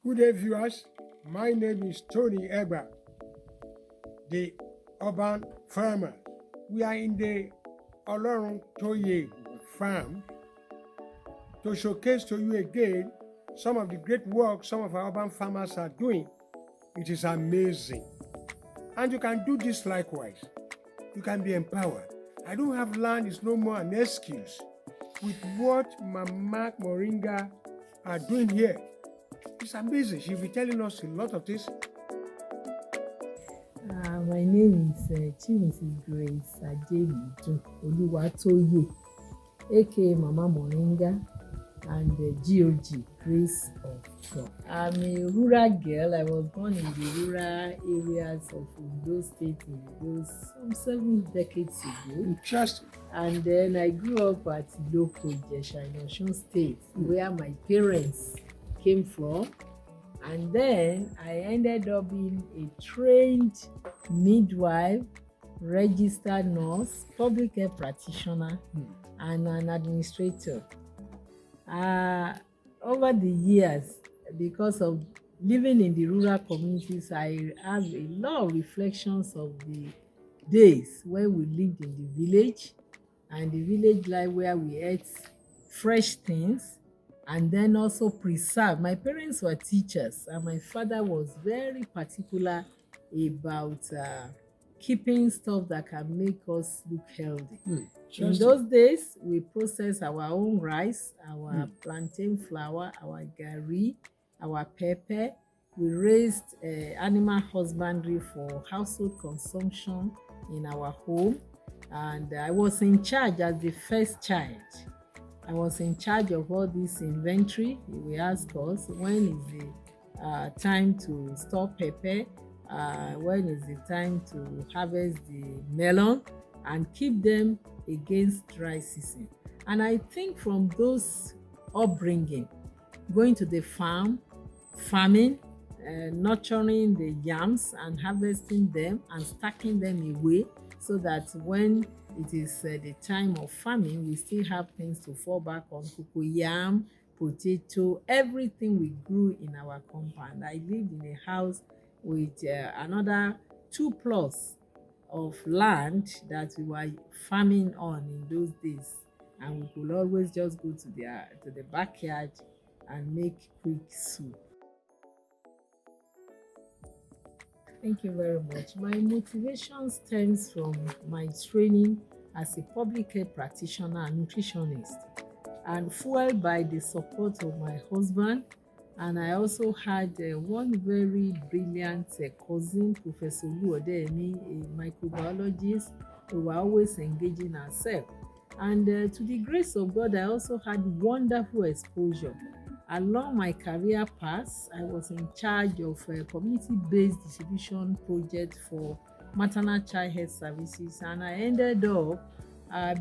Good day, viewers. My name is Tony Egba, the urban farmer. We are in the Oluwatoye farm to showcase to you again some of the great work some of our urban farmers are doing. It is amazing. And you can do this likewise. You can be empowered. I don't have land is no more an excuse. With what Mama Moringa are doing here, it's amazing. She'll be telling us a lot of this. My name is Chief Mrs. Grace Ajenidu Oluwatoye, aka Mama Moringa, and GOG, Grace of God. I'm a rural girl. I was born in the rural areas of Ondo State in those some 7 decades ago. Interesting. And then I grew up at Loko Ijesha in Osun State, where my parents came from. And then I ended up being a trained midwife, registered nurse, public health practitioner, and an administrator. Over the years, because of living in the rural communities, I have a lot of reflections of the days when we lived in the village, and the village life where we ate fresh things and then also preserve. My parents were teachers, and my father was very particular about keeping stuff that can make us look healthy. In those days, we process our own rice, our plantain flour, our garri, our pepper. We raised animal husbandry for household consumption in our home, and I was in charge as the first child. I was in charge of all this inventory. We ask us when is the time to store pepper, when is the time to harvest the melon, and keep them against dry season. And I think from those upbringing, going to the farm, farming, nurturing the yams and harvesting them and stacking them away so that when it is the time of farming, we still have things to fall back on: cocoyam, potato, everything we grew in our compound. I lived in a house with another 2 plots of land that we were farming on in those days, and we could always just go to the backyard and make quick soup. Thank you very much. My motivation stems from my training as a public health practitioner and nutritionist, and fueled by the support of my husband. And I also had one very brilliant cousin, Professor Oluwatoye, a microbiologist. We were always engaging ourselves. And to the grace of God, I also had wonderful exposure. Along my career path, I was in charge of a community-based distribution project for maternal child health services, and I ended up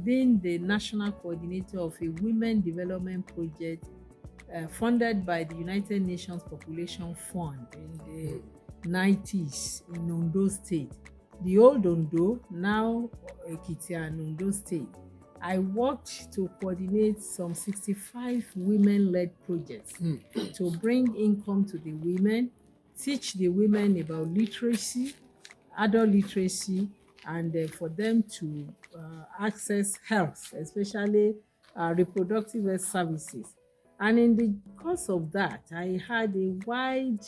being the national coordinator of a women development project funded by the United Nations Population Fund in the 90s in Ondo State, the old Ondo, now Ekiti and Ondo State. I worked to coordinate some 65 women-led projects to bring income to the women, teach the women about literacy, adult literacy, and for them to access health, especially reproductive health services. And in the course of that, I had a wide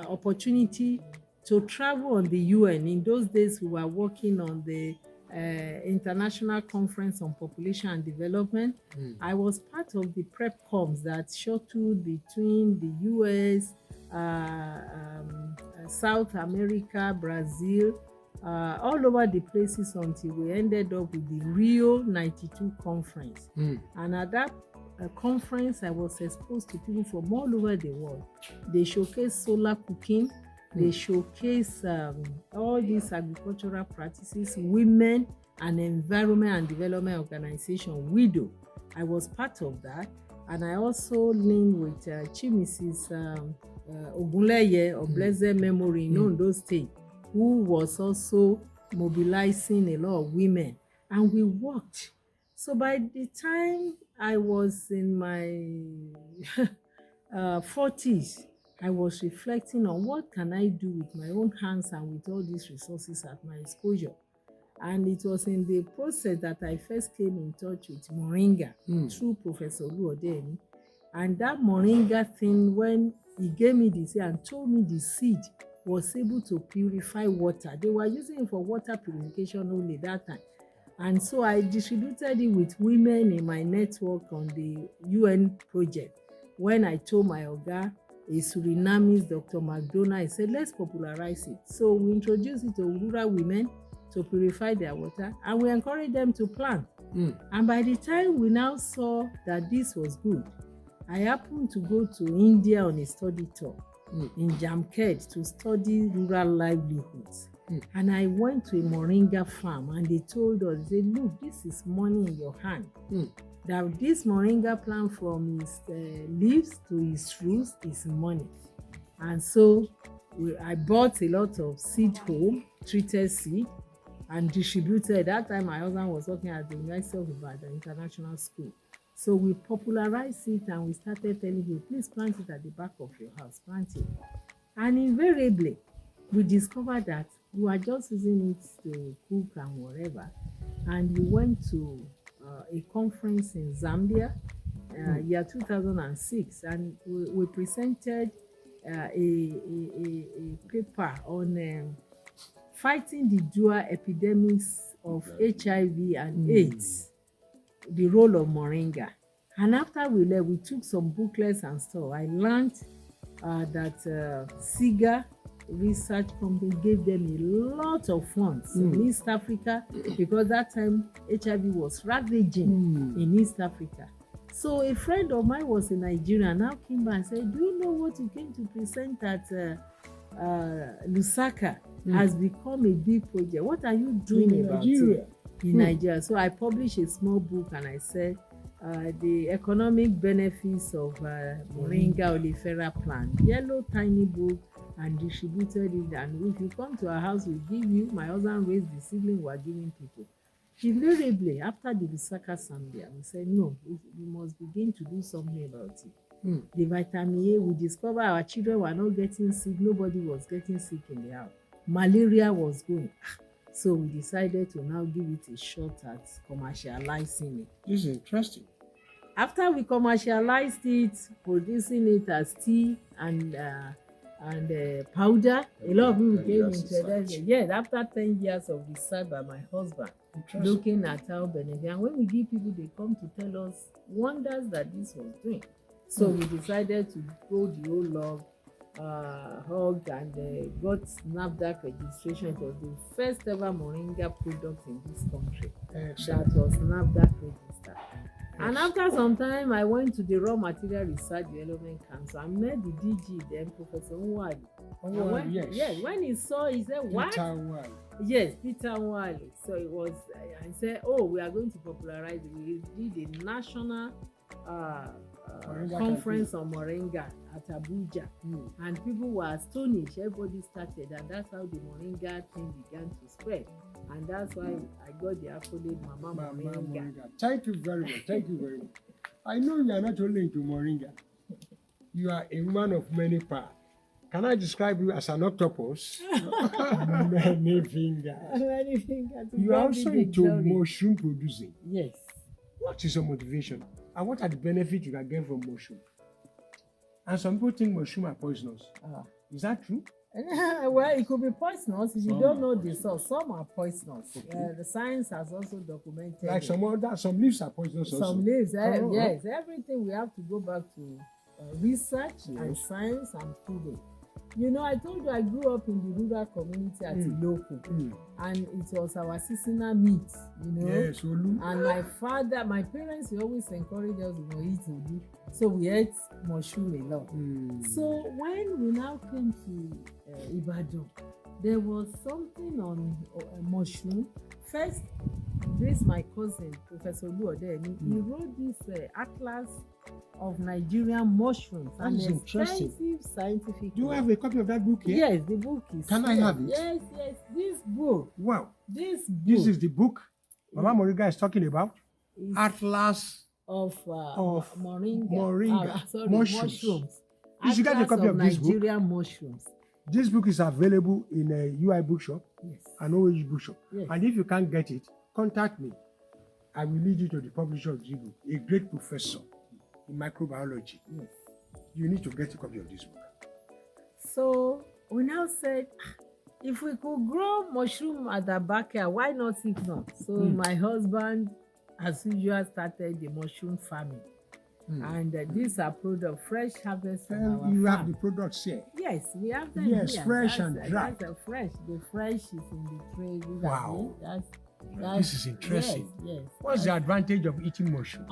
opportunity to travel on the UN. In those days, we were working on the International Conference on Population and Development. I was part of the prep coms that shuttled between the US, South America, Brazil, all over the places until we ended up with the Rio 92 conference. And at that conference, I was exposed to people from all over the world. They showcase solar cooking. They showcase all these agricultural practices, women and environment and development organization, WIDO. I was part of that, and I also linked with Chief Mrs. Ogunleye of blessed memory in Ondo State, who was also mobilizing a lot of women, and we worked. So by the time I was in my 40s, I was reflecting on what can I do with my own hands and with all these resources at my exposure. And it was in the process that I first came in touch with moringa through Professor Oluwatoye. And that moringa thing, when he gave me the seed and told me the seed was able to purify water. They were using it for water purification only that time. And so I distributed it with women in my network on the UN project. When I told my oga, a Surinamese Dr. McDonald, I said, let's popularize it. So we introduced it to rural women to purify their water, and we encouraged them to plant. And by the time we now saw that this was good, I happened to go to India on a study tour in Jamkhed to study rural livelihoods. And I went to a moringa farm, and they told us, they said, look, this is money in your hand. That this moringa plant, from its leaves to its roots, is money. And so I bought a lot of seed home, treated seed, and distributed. That time my husband was working at the University of Ibadan International School. So we popularized it, and we started telling you, please plant it at the back of your house, plant it. And invariably, we discovered that we were just using it to cook and whatever. And we went to a conference in Zambia, year 2006, and we presented a paper on fighting the dual epidemics of HIV and AIDS, the role of moringa. And after we left, we took some booklets and stuff. I learned that SIGA research company gave them a lot of funds in East Africa, because that time HIV was ravaging in East Africa. So a friend of mine was in Nigeria, now came back and said, do you know what you came to present at Lusaka has become a big project? What are you doing In about Nigeria? it in Nigeria? So I published a small book, and I said the economic benefits of moringa oleifera plant, yellow tiny book, and distributed it. And if you come to our house, we give you. My husband raised the seedling, we are giving people. Invariably, after the Lusaka Zambia, we said, no, we must begin to do something about it. The vitamin A, we discovered our children were not getting sick. Nobody was getting sick in the house. Malaria was going. So we decided to now give it a shot at commercializing it. This is interesting. After we commercialized it, producing it as tea and powder, a lot of people came interested. Yes, after 10 years of research by my husband, looking at how benefit. And when we give people, they come to tell us wonders that this was doing. So we decided to go the whole log, hug, and got NAFDAC registration. It was the first ever moringa product in this country that was NAFDAC registered. And after some time, I went to the Raw Material Research Development Council. I met the DG then, Professor Oluwatoye. Yes. When he saw, he said, what? Peter Nwale. Yes, Peter Nwale. So it was, I said, oh, we are going to popularize it. We did a national conference on moringa at Abuja. And people were astonished. Everybody started, and that's how the moringa thing began to spread. And that's why I got the accolade Mama Moringa. Thank you very much. Thank you very much. I know you are not only into moringa. You are a woman of many parts. Can I describe you as an octopus? Many fingers. Many fingers. You are also into mushroom producing. Yes. What is your motivation? And what are the benefits you can get from mushroom? And some people think mushroom are poisonous. Is that true? Well, it could be poisonous if you don't know the source. Some are poisonous. The science has also documented. Like some leaves are poisonous also. Some leaves, yes. Everything we have to go back to research and science and proving. You know, I told you I grew up in the rural community at Iloko, and it was our seasonal meat, you know. Yes, Olu. And my parents always encouraged us to eat Olu, so we ate mushroom a lot. So when we now came to Ibadan, there was something on mushroom. First, this my cousin, Professor Oluwatoye, he wrote this atlas of Nigerian mushrooms. That is interesting. Scientific. Do you have a copy of that book here? Yes, the book is. Can I have it? Yes. This book. Wow. This is the book Mama Moringa is talking about. Atlas of moringa. moringa, Sorry, mushrooms. mushrooms. You should get a Atlas copy of this book. Nigerian mushrooms. This book is available in a UI bookshop Yes. and OH bookshop. Yes. And if you can't get it, contact me. I will lead you to the publisher of this book, a great professor in microbiology. Yes. You need to get a copy of this book. So we now said, if we could grow mushroom at the backyard, why not if not? So my husband, as usual, started the mushroom farming. And these are product fresh harvest from our You have farm. the products here. Yes, we have them Yes, here. fresh That's, and dry. That's fresh. The fresh is in the tray. Look at Wow. it. This is interesting. Yes. What's the advantage of eating mushroom?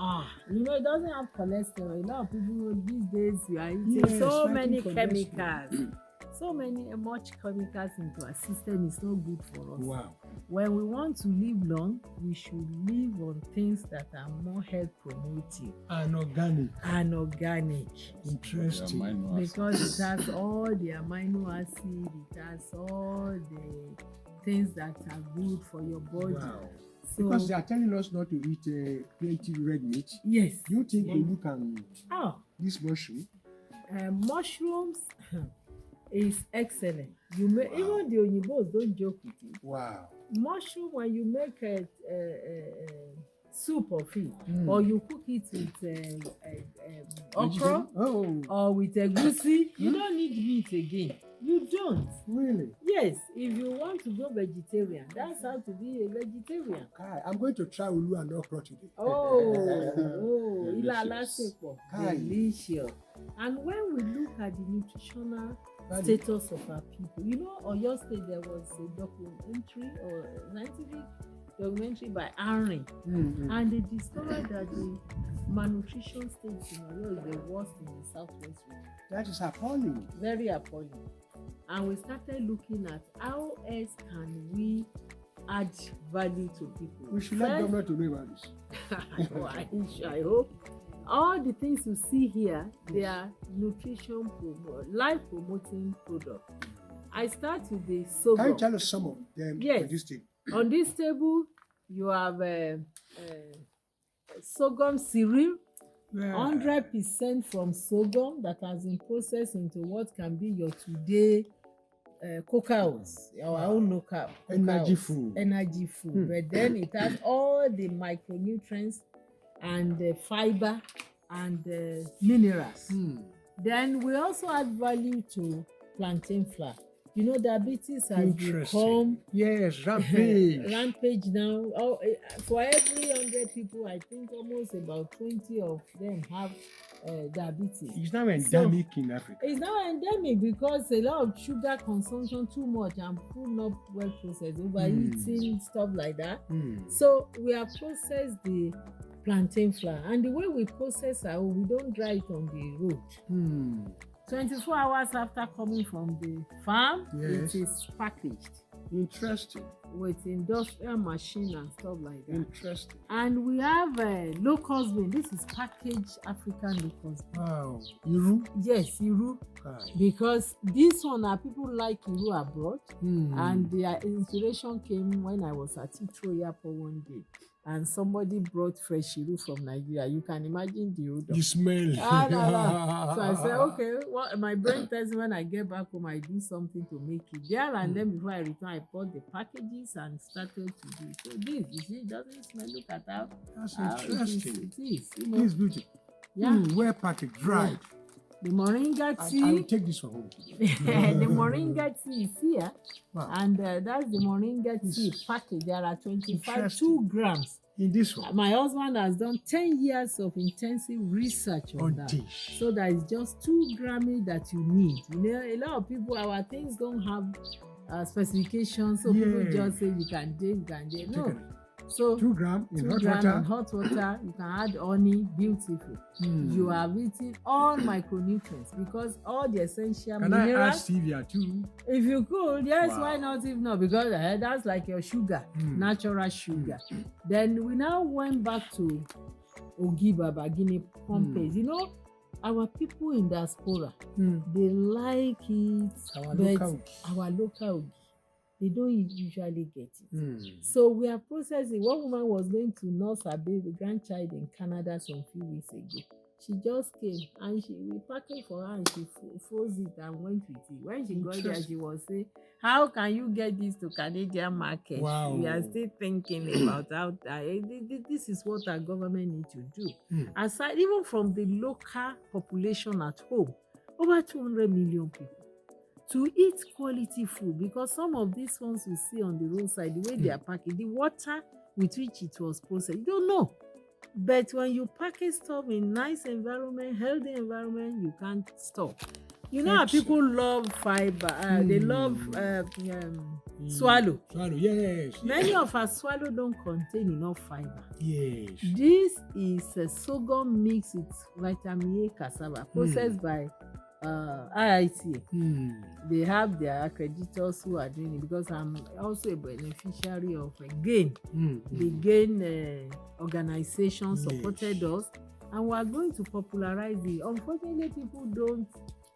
It doesn't have cholesterol. A lot of people these days we are eating Yes, so fighting many cholesterol. chemicals. Much chemicals into our system is not good for us. Wow. When we want to live long, we should live on things that are more health promoting And organic. and organic. Interesting. Because it has all the amino acid, it has all the things that are good for your body. Wow. So, Because they are telling us not to eat plenty red meat. yes. Do you think you can this mushroom? Mushrooms is excellent. You may even the Oyinbos don't joke with it. Wow. Mushroom, when you make a soup of it, or you cook it with okra or with egusi, you don't need meat again. You don't. Really? Yes, if you want to go vegetarian, that's how to be a vegetarian. Kai, I'm going to try ulu and okra today. Ila alasepo, delicious. And when we look at the nutritional status of our people, Oyo State, there was a documentary or scientific documentary by Henry, and they discovered that the malnutrition state in Oyo is the worst in the southwest region. That is appalling. Very appalling. And we started looking at how else can we add value to people. We should let government to know about this. I hope. All the things you see here, they are nutrition life promoting products. I start with the sorghum. Can you tell us some of them? Yes. On this table? On this table, you have sorghum cereal, 100% from sorghum that has been processed into what can be your today cocoa, our own local energy food. But then it has all the micronutrients and the fiber and the minerals. Then we also add value to plantain flour. Diabetes has become rampage now. For every 100 people, I think almost about 20 of them have diabetes. It's now endemic in Africa. It's now endemic because a lot of sugar consumption, too much, and food not well processed, overeating, stuff like that. So we have processed the plantain flour, and the way we process we don't dry it on the road. 24 hours after coming from the farm, it is packaged. Interesting. With industrial machine and stuff like that. Interesting. And we have locust bean. This is packaged African locust bean. Wow. Iru? Yes, Iru. Because this one, people like Iru abroad. And the inspiration came when I was at Heathrow Airport one day. And somebody brought fresh Iru from Nigeria. You can imagine the odor. You smell. So I said, okay, my brain tells me when I get back home, I do something to make it there. And then before I return, I bought the packages and started to do. So this, you see, it doesn't smell. Look at that. That's interesting. It is. It's beautiful. Yeah. Well packaged, dried. The moringa tea. I will take this one home. The moringa tea is here. Wow. And that's the moringa tea package. There are 2 grams. In this one. My husband has done 10 years of intensive research on that. Dish. So that it's just 2 grams that you need. A lot of people, our things don't have specifications. So people just say you can take. No. So 2 grams in hot water. water. In hot water, you can add honey, beautiful. You have eaten all micronutrients because all the essential minerals. Can I add stevia too? If you could, yes, why not? If not, because that's like your sugar, natural sugar. Then we now went back to Ogibaba, Guinea Pompey. Our people in diaspora, they like it. Our local. Our local. they don't usually get it. Mm. So we are processing. One woman was going to nurse her baby grandchild in Canada some few weeks ago. She just came and we packed it for her and she froze it and went with it. When she got there, she was saying, "How can you get this to Canadian market?" Wow. We are still thinking about how this is what our government need to do. Aside, even from the local population at home, over 200 million people, to eat quality food, because some of these ones you see on the roadside, the way they are packing, the water with which it was processed, you don't know. But when you package stuff in nice environment, healthy environment, you can't stop. You know how people love fiber, they love swallow. Swallow, yes. Many of our swallow don't contain enough fiber. Yes. This is a sorghum mixed with vitamin A cassava processed by IITA. They have their accreditors who are doing it, because I'm also a beneficiary of GAIN. The GAIN organization supported us, and we are going to popularize it. Unfortunately, people don't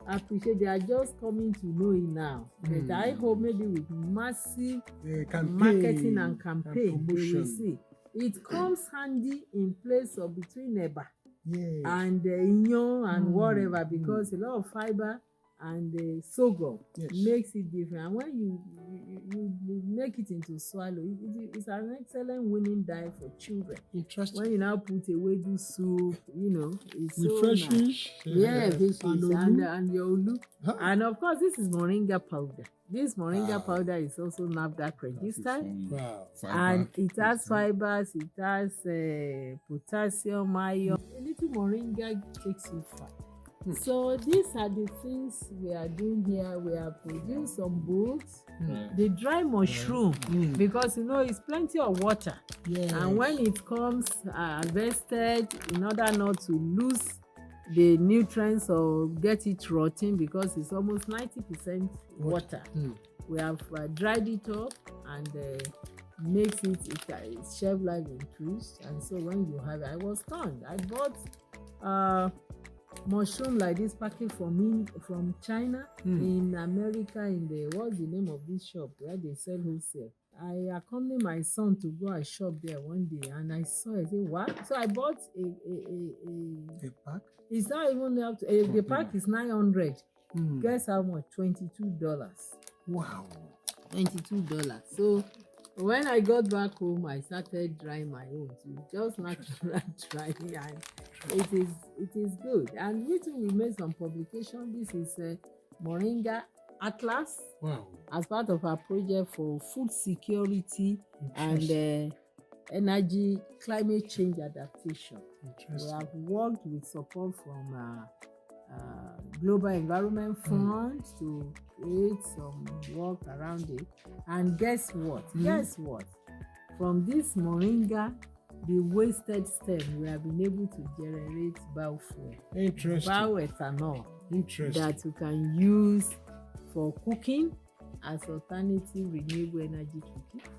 appreciate. They are just coming to know it now. But I hope maybe with massive marketing and campaign, they will see. It comes handy in place of between eba and inyo and whatever, because a lot of fiber and sorghum makes it different. And when you make it into swallow, it's an excellent winning diet for children. Interesting. When you now put wedu soup, it's with so fresh nice. fish. Fishes And and your olu. And of course, this is moringa powder. This moringa powder is also NAFDAC registered. Wow. And it has fibers, it has potassium, iron. A little moringa takes you far. So these are the things we are doing here. We have produced some books. The dry mushroom, because it's plenty of water. And when it comes harvested, in order not to lose the nutrients or get it rotting, because it's almost 90% water. We have dried it up and makes its shelf life increased. And so when you have it, I was stunned. I bought mushroom like this package from China in America, in what's the name of this shop where they sell wholesale. I accompanied my son to go and shop there one day, and I saw it. I said, what? So I bought a pack. It's not even up to the pack is 900. Guess how much? $22. Wow. $22. So when I got back home, I started drying my own too, just natural drying, and it is good. And we made some publication. This is Moringa Atlas. Wow. As part of our project for food security and energy climate change adaptation. We have worked with support from Global Environment Fund to create some work around it. And guess what? From this moringa, the wasted stem, we have been able to generate biofuel. Interesting. Bioethanol. Interesting. That you can use for cooking as alternative renewable energy cooking.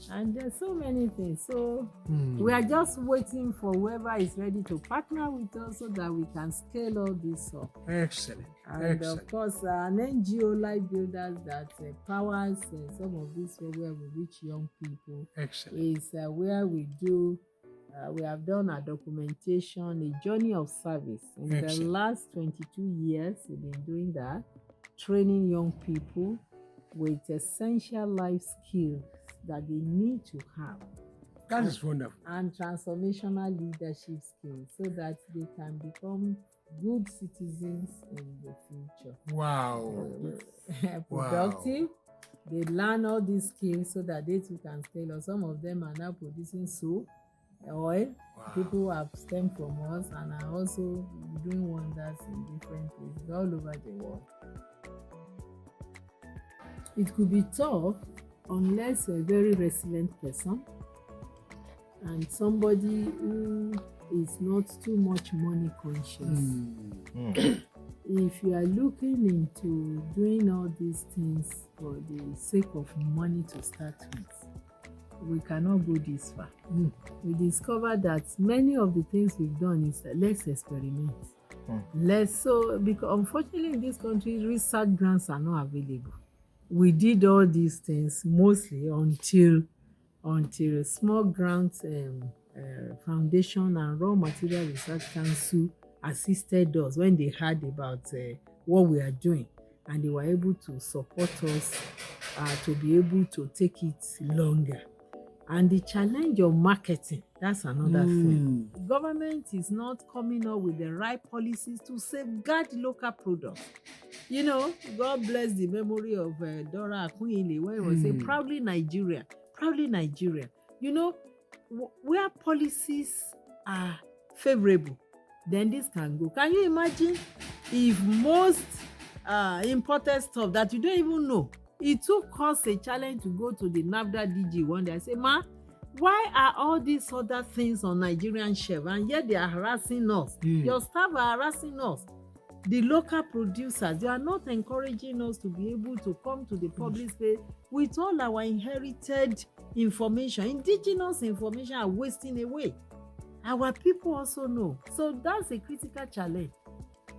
And there's so many things. So we are just waiting for whoever is ready to partner with us so that we can scale all this up. Excellent. And of course, an NGO like Builders that powers some of this where we reach young people. Excellent. Is where we do. We have done a documentation, a journey of service. In the last 22 years, we've been doing that, training young people with essential life skills that they need to have. That is wonderful. And transformational leadership skills so that they can become good citizens in the future. Wow. Productive. Wow. They learn all these skills so that they too can scale up. Some of them are now producing soap, oil. Wow. People have stemmed from us and are also doing wonders in different places all over the world. It could be tough unless a very resilient person and somebody who is not too much money conscious. If you are looking into doing all these things for the sake of money to start with, we cannot go this far. We discovered that many of the things we've done is let's experiment. Because unfortunately in this country, research grants are not available. we did all these things mostly until Small Grants Foundation and Raw Material Research Council assisted us when they heard about what we are doing, and they were able to support us to be able to take it longer. And the challenge of marketing, that's another thing. Government is not coming up with the right policies to safeguard local products. You know, God bless the memory of Dora Akunyili when he was saying, proudly Nigeria, proudly Nigeria. You know, where policies are favorable, then this can go. Can you imagine if most imported stuff that you don't even know, it took us a challenge to go to the NAFDA DG one day and say, ma, why are all these other things on Nigerian shelf and yet they are harassing us? Your staff are harassing us. The local producers, they are not encouraging us to be able to come to the public space with all our inherited information. Indigenous information are wasting away. Our people also know. So that's a critical challenge.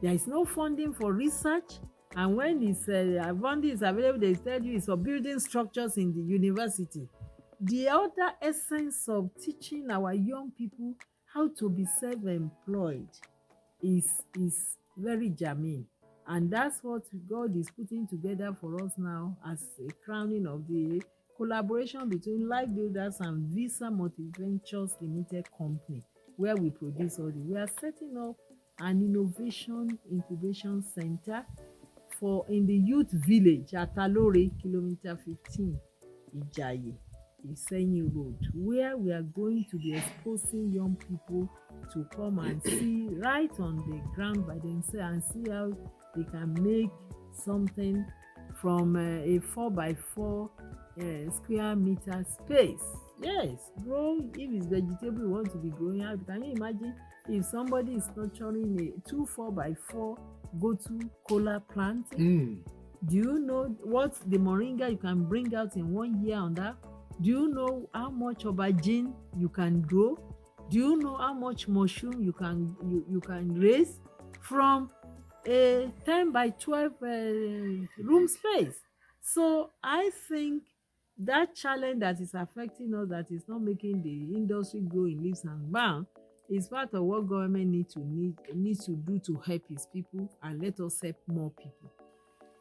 There is no funding for research, and when this funding is available, they tell you it's for building structures in the university. The other essence of teaching our young people how to be self-employed is very germane, and that's what God is putting together for us now as a crowning of the collaboration between Life Builders and Visa Multiventures Limited Company, where we produce all this. We are setting up an innovation incubation center in the youth village at Alore, kilometer 15, Ijaye, Isenyi Road, where we are going to be exposing young people to come and see right on the ground by themselves and see how they can make something from a 4x4 square meter space. Yes, grow. If it's vegetable you want to be growing out, can you imagine if somebody is nurturing a 2 4x4 go-to cola plant? Do you know what the moringa you can bring out in 1 year on that? Do you know how much aubergine you can grow? Do you know how much mushroom you can raise from a 10 by 12 room space? So I think that challenge that is affecting us, that is not making the industry grow in leaps and bounds, is part of what government needs to do to help its people, and let us help more people.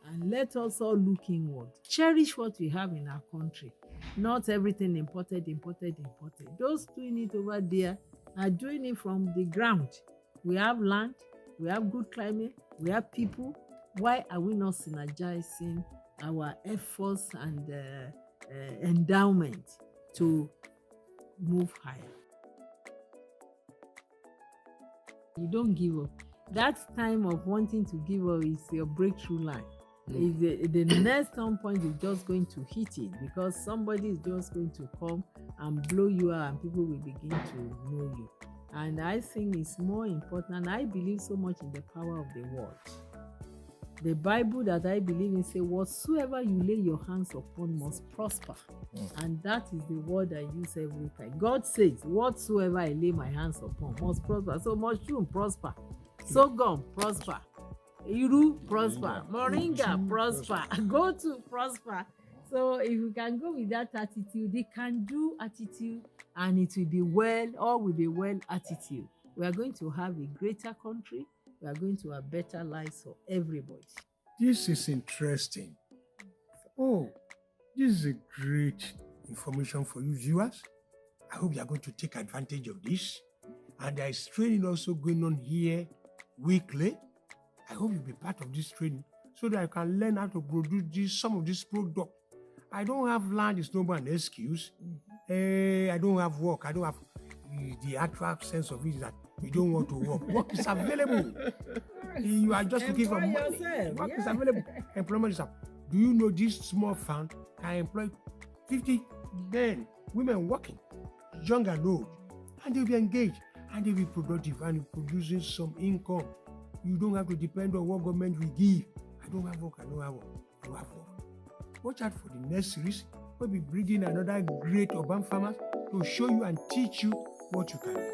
And let us all look inward. Cherish what we have in our country. Not everything imported. Those doing it over there are doing it from the ground. We have land, we have good climate, we have people. Why are we not synergizing our efforts and endowment to move higher? You don't give up. That time of wanting to give up is your breakthrough line. The next turn point is just going to hit it, because somebody is just going to come and blow you out and people will begin to know you. And I think it's more important. I believe so much in the power of the word. The Bible that I believe in says, whatsoever you lay your hands upon must prosper. And that is the word I use every time. God says, whatsoever I lay my hands upon must prosper. So mushroom, prosper. Sorghum, prosper. Iru, prosper. Moringa, prosper. Go to prosper. So if you can go with that attitude, the can-do attitude, and it will be well, all will be well attitude, we are going to have a greater country. We are going to have better lives for everybody. This is interesting. Oh, this is a great information for you viewers. I hope you are going to take advantage of this. And there is training also going on here weekly. I hope you'll be part of this training so that I can learn how to produce some of this product. I don't have land, it's not an excuse. I don't have work. I don't have the actual sense of it that you don't want to work. Work is available. You are just looking for money. Work is available. Employment is available. Do you know this small farm can employ 50 men, women working, young and old, and they'll be engaged and they'll be productive and producing some income. You don't have to depend on what government will give. I don't have work. You have work. Watch out for the next series. We'll be bringing another great urban farmer to show you and teach you what you can do.